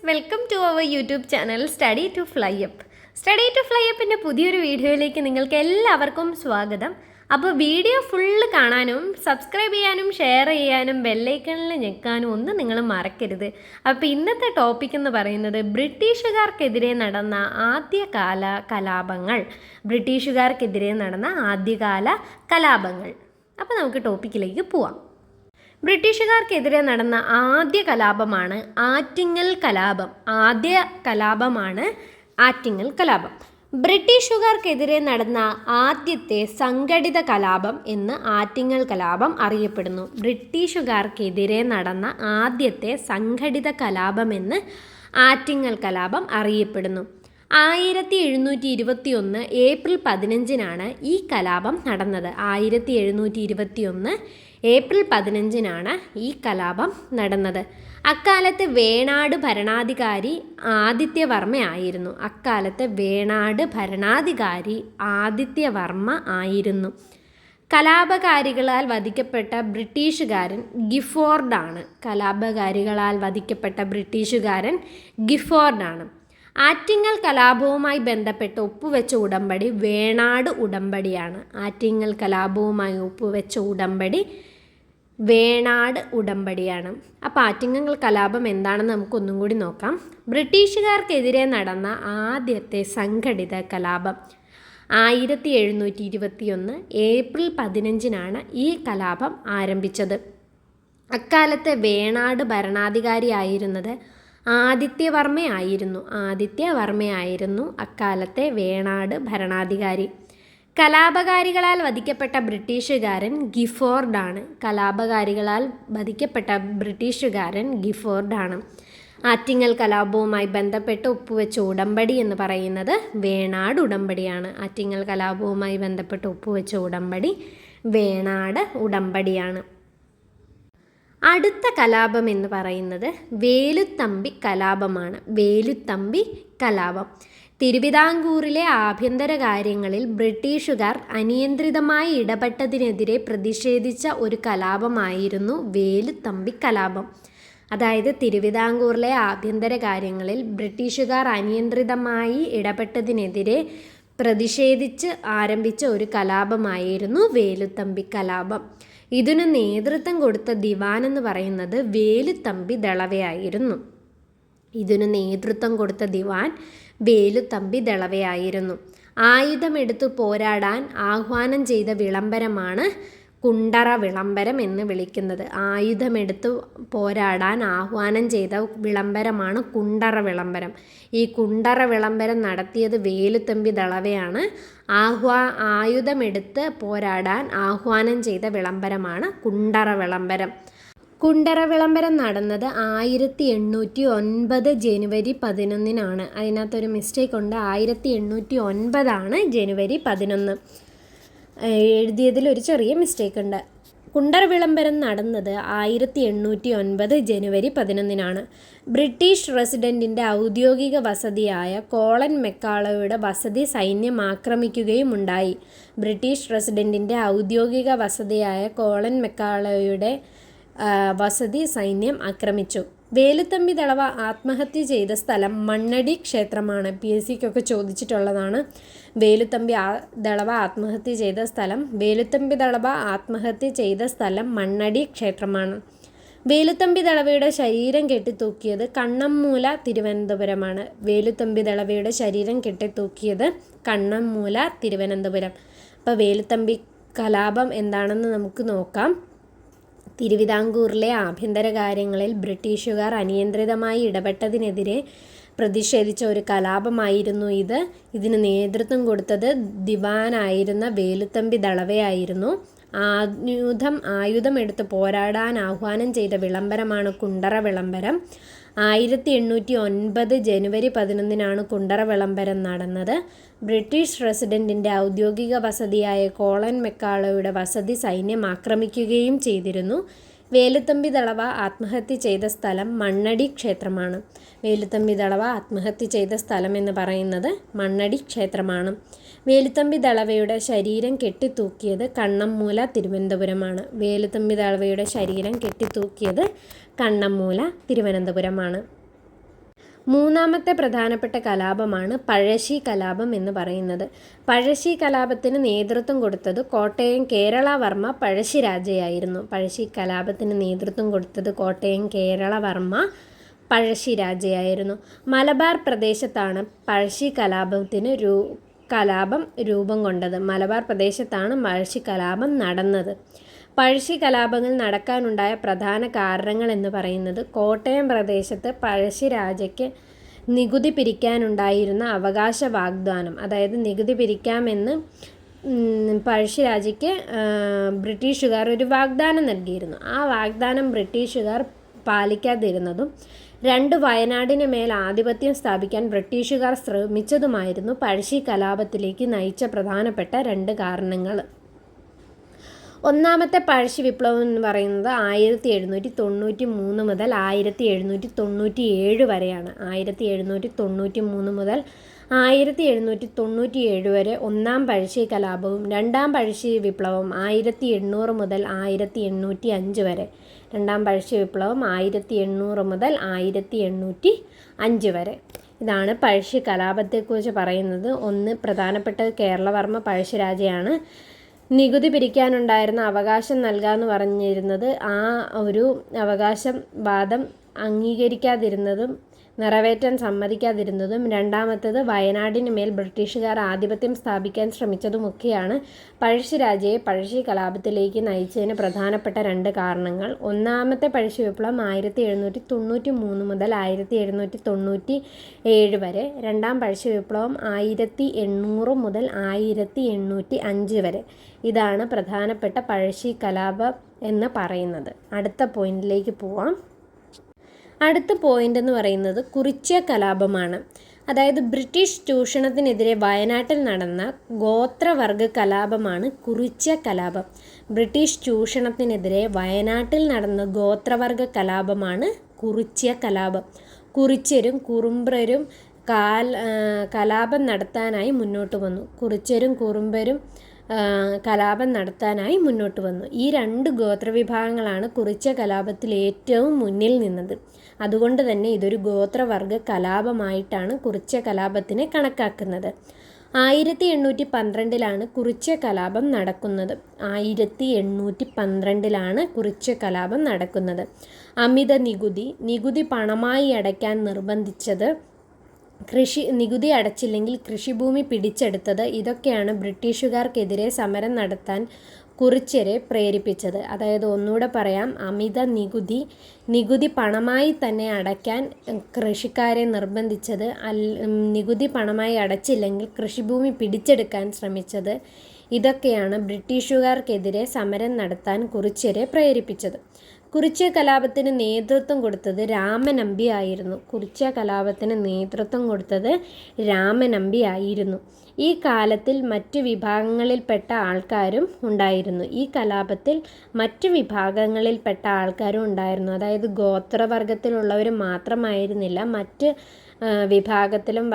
Welcome to our YouTube channel study to fly up. Study to fly അപ്പിൻ്റെ പുതിയൊരു വീഡിയോയിലേക്ക് നിങ്ങൾക്ക് എല്ലാവർക്കും സ്വാഗതം. അപ്പോൾ വീഡിയോ ഫുള്ള് കാണാനും സബ്സ്ക്രൈബ് ചെയ്യാനും ഷെയർ ചെയ്യാനും ബെല്ലൈക്കണിൽ ഞെക്കാനും ഒന്നും നിങ്ങൾ മറക്കരുത്. അപ്പോൾ ഇന്നത്തെ ടോപ്പിക് എന്ന് പറയുന്നത് ബ്രിട്ടീഷുകാർക്കെതിരെ നടന്ന ആദ്യകാല കലാപങ്ങൾ. അപ്പോൾ നമുക്ക് ടോപ്പിക്കിലേക്ക് പോവാം. ബ്രിട്ടീഷുകാർക്കെതിരെ നടന്ന ആദ്യ കലാപമാണ് ആറ്റിങ്ങൽ കലാപം. ബ്രിട്ടീഷുകാർക്കെതിരെ നടന്ന ആദ്യത്തെ സംഘടിത കലാപം എന്ന് ആറ്റിങ്ങൽ കലാപം അറിയപ്പെടുന്നു. 1721 ഏപ്രിൽ 15-നാണ് ഈ കലാപം നടന്നത്. 1721 ഏപ്രിൽ 15-നാണ് ഈ കലാപം നടന്നത്. അക്കാലത്ത് വേണാട് ഭരണാധികാരി ആദിത്യവർമ്മ ആയിരുന്നു. കലാപകാരികളാൽ വധിക്കപ്പെട്ട ബ്രിട്ടീഷുകാരൻ ഗിഫോർഡാണ്. ആറ്റിങ്ങൽ കലാപവുമായി ബന്ധപ്പെട്ട് ഒപ്പുവെച്ച ഉടമ്പടി വേണാട് ഉടമ്പടിയാണ്. അപ്പോൾ ആറ്റിങ്ങൽ കലാപം എന്താണെന്ന് നമുക്കൊന്നും കൂടി നോക്കാം. ബ്രിട്ടീഷുകാർക്കെതിരെ നടന്ന ആദ്യത്തെ സംഘടിത കലാപം 1721 ഏപ്രിൽ 15-നാണ് ഈ കലാപം ആരംഭിച്ചത്. അക്കാലത്തെ വേണാട് ഭരണാധികാരിയായിരുന്നത് ആദിത്യവർമ്മയായിരുന്നു അക്കാലത്തെ വേണാട് ഭരണാധികാരി. കലാപകാരികളാൽ വധിക്കപ്പെട്ട ബ്രിട്ടീഷുകാരൻ ഗിഫോർഡാണ്. ആറ്റിങ്ങൽ കലാപവുമായി ബന്ധപ്പെട്ട് ഒപ്പുവെച്ച ഉടമ്പടി എന്ന് പറയുന്നത് വേണാട് ഉടമ്പടിയാണ്. അടുത്ത കലാപം എന്ന് പറയുന്നത് വേലുത്തമ്പി കലാപം. തിരുവിതാംകൂറിലെ ആഭ്യന്തര കാര്യങ്ങളിൽ ബ്രിട്ടീഷുകാർ അനിയന്ത്രിതമായി ഇടപെട്ടതിനെതിരെ പ്രതിഷേധിച്ച ഒരു കലാപമായിരുന്നു വേലുത്തമ്പി കലാപം. അതായത് തിരുവിതാംകൂറിലെ ആഭ്യന്തര കാര്യങ്ങളിൽ ബ്രിട്ടീഷുകാർ അനിയന്ത്രിതമായി ഇടപെട്ടതിനെതിരെ പ്രതിഷേധിച്ച് ആരംഭിച്ച ഒരു കലാപമായിരുന്നു വേലുത്തമ്പി കലാപം. ഇതിനു നേതൃത്വം കൊടുത്ത ദിവാൻ എന്ന് പറയുന്നത് വേലുത്തമ്പി ദളവയായിരുന്നു. ആയുധമെടുത്തു പോരാടാൻ ആഹ്വാനം ചെയ്ത വിളംബരമാണ് കുണ്ടറ വിളംബരം എന്ന് വിളിക്കുന്നത്. ഈ കുണ്ടറ വിളംബരം നടത്തിയത് വേലുത്തമ്പി ദളവയാണ്. ആയുധമെടുത്ത് പോരാടാൻ ആഹ്വാനം ചെയ്ത വിളംബരമാണ് കുണ്ടറ വിളംബരം. കുണ്ടറ വിളംബരം നടന്നത് 1809 ജനുവരി 11-നാണ്. അതിനകത്തൊരു മിസ്റ്റേക്ക് ഉണ്ട്. 1809 ജനുവരി 11. എഴുതിയതിൽ ഒരു ചെറിയ മിസ്റ്റേക്ക് ഉണ്ട്. കുണ്ടറ വിളംബരം നടന്നത് 1809 ജനുവരി 11-നാണ്. ബ്രിട്ടീഷ് റെസിഡൻറ്റിൻ്റെ ഔദ്യോഗിക വസതിയായ കോളൻ മെക്കാളോയുടെ വസതി സൈന്യം ആക്രമിക്കുകയുമുണ്ടായി. വസതി സൈന്യം ആക്രമിച്ചു. വേലുത്തമ്പി ദളവ ആത്മഹത്യ ചെയ്ത സ്ഥലം മണ്ണടി ക്ഷേത്രമാണ്. PSCക്കൊക്കെ ചോദിച്ചിട്ടുള്ളതാണ്. വേലുത്തമ്പി ദളവ ആത്മഹത്യ ചെയ്ത സ്ഥലം മണ്ണടി ക്ഷേത്രമാണ്. വേലുത്തമ്പി ദളവയുടെ ശരീരം കെട്ടിത്തൂക്കിയത് കണ്ണമ്മൂല തിരുവനന്തപുരം. അപ്പോൾ വേലുത്തമ്പി കലാപം എന്താണെന്ന് നമുക്ക് നോക്കാം. തിരുവിതാംകൂറിലെ ആഭ്യന്തര കാര്യങ്ങളിൽ ബ്രിട്ടീഷുകാർ അനിയന്ത്രിതമായി ഇടപെട്ടതിനെതിരെ പ്രതിഷേധിച്ച ഒരു കലാപമായിരുന്നു ഇത്. ഇതിന് നേതൃത്വം കൊടുത്തത് ദിവാനായിരുന്ന വേലുത്തമ്പി ദളവയായിരുന്നു. ആയുധമെടുത്ത് പോരാടാൻ ആഹ്വാനം ചെയ്ത വിളംബരമാണ് കുണ്ടറ വിളംബരം. 1809 ജനുവരി 11-നാണ് കുണ്ടറ വിളംബരം നടന്നത്. ബ്രിട്ടീഷ് റെസിഡൻറ്റിൻ്റെ ഔദ്യോഗിക വസതിയായ കോളൻ മെക്കാളോയുടെ വസതി സൈന്യം ആക്രമിക്കുകയും ചെയ്തിരുന്നു. വേലുത്തമ്പി ദളവ ആത്മഹത്യ ചെയ്ത സ്ഥലം മണ്ണടി ക്ഷേത്രമാണ്. വേലുത്തമ്പി ദളവയുടെ ശരീരം കെട്ടിത്തൂക്കിയത് കണ്ണമ്മൂല തിരുവനന്തപുരമാണ്. മൂന്നാമത്തെ പ്രധാനപ്പെട്ട കലാപമാണ് പഴശ്ശി കലാപം എന്ന് പറയുന്നത്. പഴശ്ശി കലാപത്തിന് നേതൃത്വം കൊടുത്തത് കോട്ടയം കേരളവർമ്മ പഴശ്ശിരാജയായിരുന്നു. പഴശ്ശി കലാപത്തിന് നേതൃത്വം കൊടുത്തത് കോട്ടയം കേരളവർമ്മ പഴശ്ശിരാജയായിരുന്നു. മലബാർ പ്രദേശത്താണ് പഴശ്ശി കലാപം രൂപം കൊണ്ടത്. മലബാർ പ്രദേശത്താണ് പഴശ്ശി കലാപം നടന്നത്. പഴശ്ശി കലാപങ്ങൾ നടക്കാനുണ്ടായ പ്രധാന കാരണങ്ങൾ എന്ന് പറയുന്നത് കോട്ടയം പ്രദേശത്ത് പഴശ്ശിരാജയ്ക്ക് നികുതി പിരിക്കാനുണ്ടായിരുന്ന അവകാശ വാഗ്ദാനം, അതായത് നികുതി പിരിക്കാമെന്ന് പഴശ്ശിരാജയ്ക്ക് ബ്രിട്ടീഷുകാർ ഒരു വാഗ്ദാനം നൽകിയിരുന്നു. ആ വാഗ്ദാനം ബ്രിട്ടീഷുകാർ പാലിക്കാതിരുന്നതും വയനാടിന് മേൽ ആധിപത്യം സ്ഥാപിക്കാൻ ബ്രിട്ടീഷുകാർ ശ്രമിച്ചതുമായിരുന്നു പഴശ്ശി കലാപത്തിലേക്ക് നയിച്ച പ്രധാനപ്പെട്ട 2 കാരണങ്ങൾ. ഒന്നാമത്തെ പഴശ്ശി വിപ്ലവം എന്ന് പറയുന്നത് 1793 മുതൽ 1797 വരെയാണ്. 1793 മുതൽ 1797 വരെ ഒന്നാം പഴശ്ശി കലാപവും രണ്ടാം പഴശ്ശി വിപ്ലവം 1800 മുതൽ 1805 വരെ. രണ്ടാം പഴശ്ശി വിപ്ലവം 1800 മുതൽ 1805 വരെ. ഇതാണ് പഴശ്ശി കലാപത്തെക്കുറിച്ച് പറയുന്നത്. ഒന്ന്, പ്രധാനപ്പെട്ടത് കേരളവർമ്മ പഴശ്ശിരാജയാണ്. നികുതി പിരിക്കാനുണ്ടായിരുന്ന അവകാശം നൽകാമെന്ന് പറഞ്ഞിരുന്നത് ആ ഒരു അവകാശം വാദം അംഗീകരിക്കാതിരുന്നതും നിറവേറ്റാൻ സമ്മതിക്കാതിരുന്നതും രണ്ടാമത്തേത് വയനാടിന് മേൽ ബ്രിട്ടീഷുകാർ ആധിപത്യം സ്ഥാപിക്കാൻ ശ്രമിച്ചതുമൊക്കെയാണ് പഴശ്ശിരാജയെ പഴശ്ശി കലാപത്തിലേക്ക് നയിച്ചതിന് പ്രധാനപ്പെട്ട 2 കാരണങ്ങൾ. ഒന്നാമത്തെ പഴശ്ശി വിപ്ലവം 1793 മുതൽ 1797 വരെ. രണ്ടാം പഴശ്ശി വിപ്ലവം 1800 മുതൽ 1805 വരെ. ഇതാണ് പ്രധാനപ്പെട്ട പഴശ്ശി കലാപം എന്ന് പറയുന്നത്. അടുത്ത പോയിന്റിലേക്ക് പോവാം. അടുത്ത പോയിന്റ് എന്ന് പറയുന്നത് കുറിച്യ കലാപമാണ്. അതായത് ബ്രിട്ടീഷ് ചൂഷണത്തിനെതിരെ വയനാട്ടിൽ നടന്ന ഗോത്രവർഗ കലാപമാണ് കുറിച്യ കലാപം. ബ്രിട്ടീഷ് ചൂഷണത്തിനെതിരെ വയനാട്ടിൽ നടന്ന ഗോത്രവർഗ കലാപമാണ് കുറിച്യ കലാപം. കുറിച്യരും കുറുമ്പ്രരും കലാപം നടത്താനായി മുന്നോട്ട് വന്നു. കുറിച്യരും കുറുമ്പരും കലാപം നടത്താനായി മുന്നോട്ട് വന്നു. ഈ 2 ഗോത്രവിഭാഗങ്ങളാണ് കുറിച്യ കലാപത്തിൽ ഏറ്റവും മുന്നിൽ നിന്നത്. അതുകൊണ്ട് തന്നെ ഇതൊരു ഗോത്രവർഗ കലാപമായിട്ടാണ് കുറിച്യ കലാപത്തിനെ കണക്കാക്കുന്നത്. 1812 കുറിച്യ കലാപം നടക്കുന്നത്. 1812 കുറിച്യ കലാപം നടക്കുന്നത്. അമിത നികുതി പണമായി അടയ്ക്കാൻ നിർബന്ധിച്ചത്, നികുതി അടച്ചില്ലെങ്കിൽ കൃഷിഭൂമി പിടിച്ചെടുത്തത്, ഇതൊക്കെയാണ് ബ്രിട്ടീഷുകാർക്കെതിരെ സമരം നടത്താൻ കുറിച്യരെ പ്രേരിപ്പിച്ചത്. അതായത് ഒന്നുകൂടെ പറയാം, അമിത നികുതി പണമായി തന്നെ അടയ്ക്കാൻ കൃഷിക്കാരെ നിർബന്ധിച്ചത്, നികുതി പണമായി അടച്ചില്ലെങ്കിൽ കൃഷിഭൂമി പിടിച്ചെടുക്കാൻ ശ്രമിച്ചത്, ഇതൊക്കെയാണ് ബ്രിട്ടീഷുകാർക്കെതിരെ സമരം നടത്താൻ കുറിച്യരെ പ്രേരിപ്പിച്ചത്. കുറിച്യ കലാപത്തിന് നേതൃത്വം കൊടുത്തത് രാമനമ്പി ആയിരുന്നു. കുറിച്യ കലാപത്തിന് നേതൃത്വം കൊടുത്തത് രാമനമ്പി ആയിരുന്നു. ഈ കാലത്തിൽ മറ്റു വിഭാഗങ്ങളിൽപ്പെട്ട ആൾക്കാരും ഉണ്ടായിരുന്നു. ഈ കലാപത്തിൽ മറ്റു വിഭാഗങ്ങളിൽപ്പെട്ട ആൾക്കാരും ഉണ്ടായിരുന്നു. അതായത് ഗോത്രവർഗത്തിലുള്ളവർ മാത്രമായിരുന്നില്ല, മറ്റ് വിഭാഗത്തിലും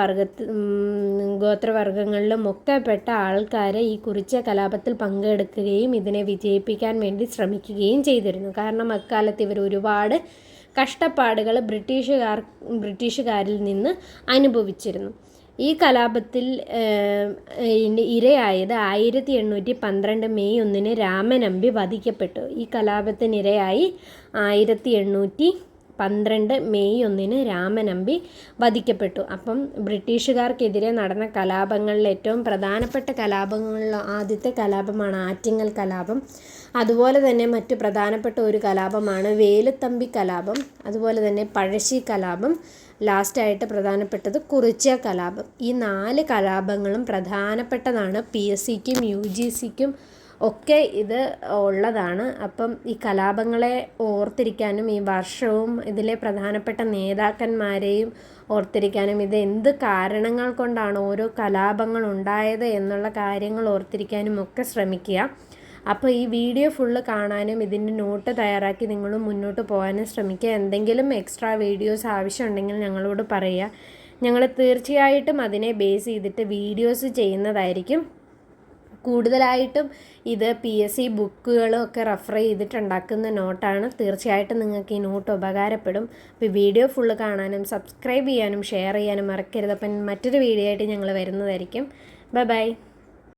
ഗോത്രവർഗങ്ങളിലും ഒക്കെ പെട്ട ആൾക്കാരെ ഈ കുറിച്യ കലാപത്തിൽ പങ്കെടുക്കുകയും ഇതിനെ വിജയിപ്പിക്കാൻ വേണ്ടി ശ്രമിക്കുകയും ചെയ്തിരുന്നു. കാരണം അക്കാലത്ത് ഇവർ ഒരുപാട് കഷ്ടപ്പാടുകൾ ബ്രിട്ടീഷുകാരിൽ നിന്ന് അനുഭവിച്ചിരുന്നു. ഈ കലാപത്തിൽ ഇരയായത് 1812 മെയ് 1 രാമനമ്പി വധിക്കപ്പെട്ടു. ഈ കലാപത്തിനിരയായി 1812 മെയ് 1 രാമനമ്പി വധിക്കപ്പെട്ടു. അപ്പം ബ്രിട്ടീഷുകാർക്കെതിരെ നടന്ന കലാപങ്ങളിൽ ഏറ്റവും പ്രധാനപ്പെട്ട കലാപങ്ങളിൽ ആദ്യത്തെ കലാപമാണ് ആറ്റിങ്ങൽ കലാപം. അതുപോലെ തന്നെ മറ്റു പ്രധാനപ്പെട്ട ഒരു കലാപമാണ് വേലുത്തമ്പി കലാപം. അതുപോലെ തന്നെ പഴശ്ശി കലാപം. ലാസ്റ്റായിട്ട് പ്രധാനപ്പെട്ടത് കുറിച്യ കലാപം. ഈ 4 കലാപങ്ങളും പ്രധാനപ്പെട്ടതാണ്. PSCക്കും UGCക്കും ഒക്കെ ഇത് ഉള്ളതാണ്. അപ്പം ഈ കലാപങ്ങളെ ഓർത്തിരിക്കാനും ഈ വർഷവും ഇതിലെ പ്രധാനപ്പെട്ട നേതാക്കന്മാരെയും ഓർത്തിരിക്കാനും ഇത് എന്ത് കാരണങ്ങൾ കൊണ്ടാണ് ഓരോ കലാപങ്ങൾ ഉണ്ടായത് എന്നുള്ള കാര്യങ്ങൾ ഓർത്തിരിക്കാനും ഒക്കെ ശ്രമിക്കുക. അപ്പോൾ ഈ വീഡിയോ ഫുള്ള് കാണാനും ഇതിൻ്റെ നോട്ട് തയ്യാറാക്കി നിങ്ങളും മുന്നോട്ട് പോകാനും ശ്രമിക്കുക. എന്തെങ്കിലും എക്സ്ട്രാ വീഡിയോസ് ആവശ്യമുണ്ടെങ്കിൽ ഞങ്ങളോട് പറയുക. ഞങ്ങൾ തീർച്ചയായിട്ടും അതിനെ ബേസ് ചെയ്തിട്ട് വീഡിയോസ് ചെയ്യുന്നതായിരിക്കും. കൂടുതലായിട്ടും ഇത് PSC ബുക്കുകളും ഒക്കെ റെഫർ ചെയ്തിട്ടുണ്ടാക്കുന്ന നോട്ടാണ്. തീർച്ചയായിട്ടും നിങ്ങൾക്ക് ഈ നോട്ട് ഉപകാരപ്പെടും. അപ്പോൾ വീഡിയോ ഫുള്ള് കാണാനും സബ്സ്ക്രൈബ് ചെയ്യാനും ഷെയർ ചെയ്യാനും മറക്കരുത്. അപ്പം മറ്റൊരു വീഡിയോ ആയിട്ട് ഞങ്ങൾ വരുന്നതായിരിക്കും. Bye bye.